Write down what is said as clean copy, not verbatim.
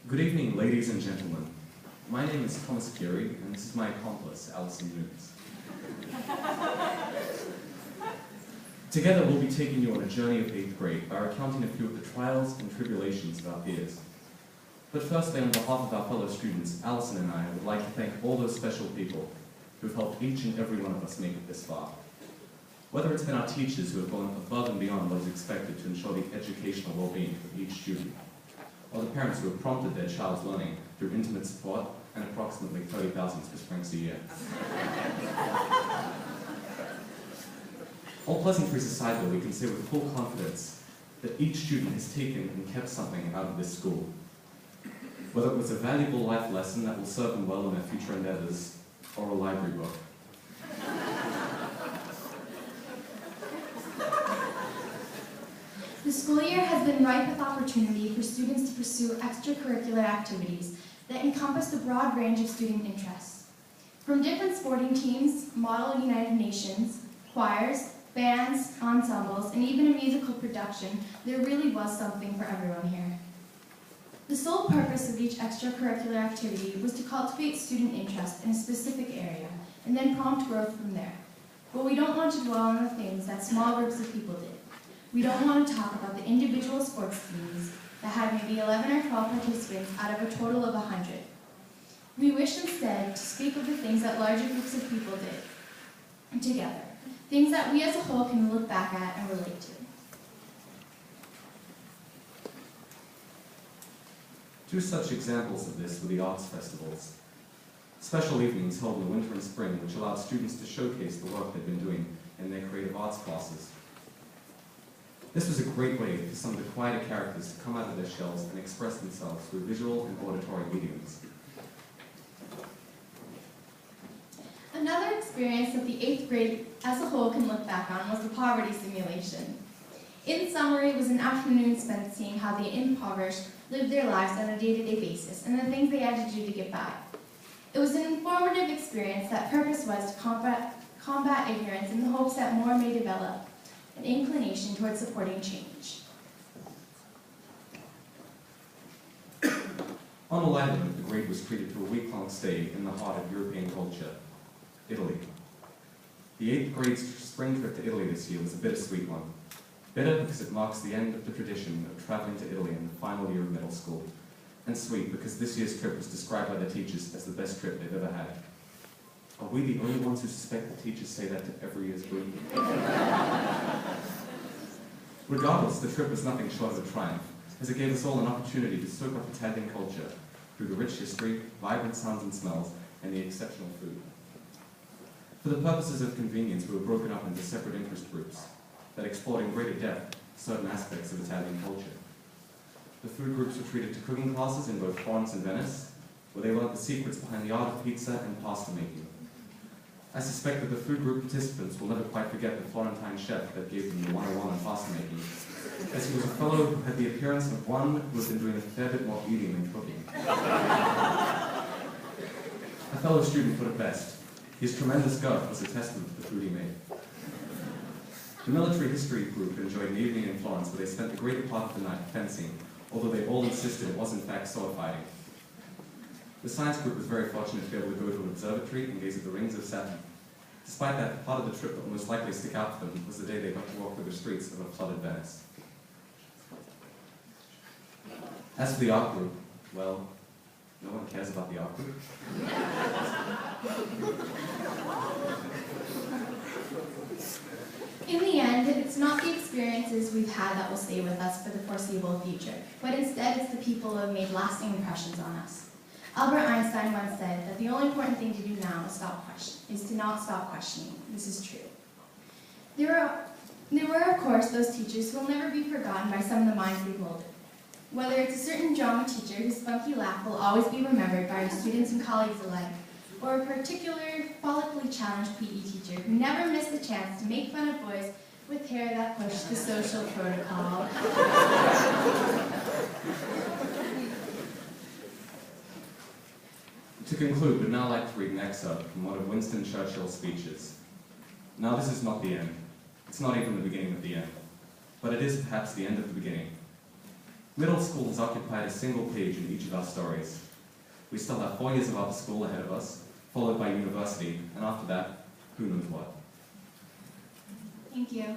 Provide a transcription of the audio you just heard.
Good evening, ladies and gentlemen. My name is Thomas Curie, and this is my accomplice, Alison Nunes. Together, we'll be taking you on a journey of 8th grade by recounting a few of the trials and tribulations of our peers. But firstly, on behalf of our fellow students, Alison and I would like to thank all those special people who have helped each and every one of us make it this far. Whether it's been our teachers who have gone above and beyond what is expected to ensure the educational well-being of each student, or the parents who have prompted their child's learning through intimate support and approximately 30,000 Swiss francs a year. All pleasantries aside, though, we can say with full confidence that each student has taken and kept something out of this school. Whether it was a valuable life lesson that will serve them well in their future endeavors, or a library book. The school year has been ripe with opportunity for students to pursue extracurricular activities that encompass a broad range of student interests. From different sporting teams, Model United Nations, choirs, bands, ensembles, and even a musical production, there really was something for everyone here. The sole purpose of each extracurricular activity was to cultivate student interest in a specific area and then prompt growth from there. But we don't want to dwell on the things that small groups of people did. We don't want to talk about the individual sports teams that had maybe 11 or 12 participants out of a total of 100. We wish instead to speak of the things that larger groups of people did together, things that we as a whole can look back at and relate to. Two such examples of this were the arts festivals. Special evenings held in the winter and spring which allowed students to showcase the work they'd been doing in their creative arts classes. This was a great way for some of the quieter characters to come out of their shells and express themselves through visual and auditory mediums. Another experience that the 8th grade as a whole can look back on was the poverty simulation. In summary, it was an afternoon spent seeing how the impoverished lived their lives on a day-to-day basis and the things they had to do to get by. It was an informative experience that purpose was to combat ignorance in the hopes that more may develop an inclination towards supporting change. On the island, the grade was treated to a week-long stay in the heart of European culture, Italy. The 8th grade's spring trip to Italy this year was a bittersweet one. Bitter because it marks the end of the tradition of traveling to Italy in the final year of middle school, and sweet because this year's trip was described by the teachers as the best trip they've ever had. Are we the only ones who suspect that teachers say that to every year's group? Regardless, the trip was nothing short of a triumph, as it gave us all an opportunity to soak up Italian culture through the rich history, vibrant sounds and smells, and the exceptional food. For the purposes of convenience, we were broken up into separate interest groups that explored in greater depth certain aspects of Italian culture. The food groups were treated to cooking classes in both Florence and Venice, where they learned the secrets behind the art of pizza and pasta making. I suspect that the food group participants will never quite forget the Florentine chef that gave them the 101 on pasta making, as he was a fellow who had the appearance of one who had been doing a fair bit more eating than cooking. A fellow student put it best: his tremendous girth was a testament to the food he made. The military history group enjoyed an evening in Florence where they spent the greater part of the night fencing, although they all insisted it was in fact sword fighting. The science group was very fortunate to be able to go to an observatory and gaze at the rings of Saturn. Despite that, the part of the trip that would most likely stick out to them was the day they got to walk through the streets of a flooded Venice. As for the art group, well, no one cares about the art group. In the end, it's not the experiences we've had that will stay with us for the foreseeable future, but instead it's the people who have made lasting impressions on us. Albert Einstein once said that the only important thing to do now is to not stop questioning. This is true. There were, of course, those teachers who will never be forgotten by some of the minds they molded. Whether it's a certain drama teacher whose funky laugh will always be remembered by our students and colleagues alike, or a particular follically challenged PE teacher who never missed a chance to make fun of boys with hair that pushed the social protocol. To conclude, we'd now like to read an excerpt from one of Winston Churchill's speeches. Now, this is not the end. It's not even the beginning of the end. But it is perhaps the end of the beginning. Middle school has occupied a single page in each of our stories. We still have 4 years of upper school ahead of us, followed by university, and after that, who knows what. Thank you.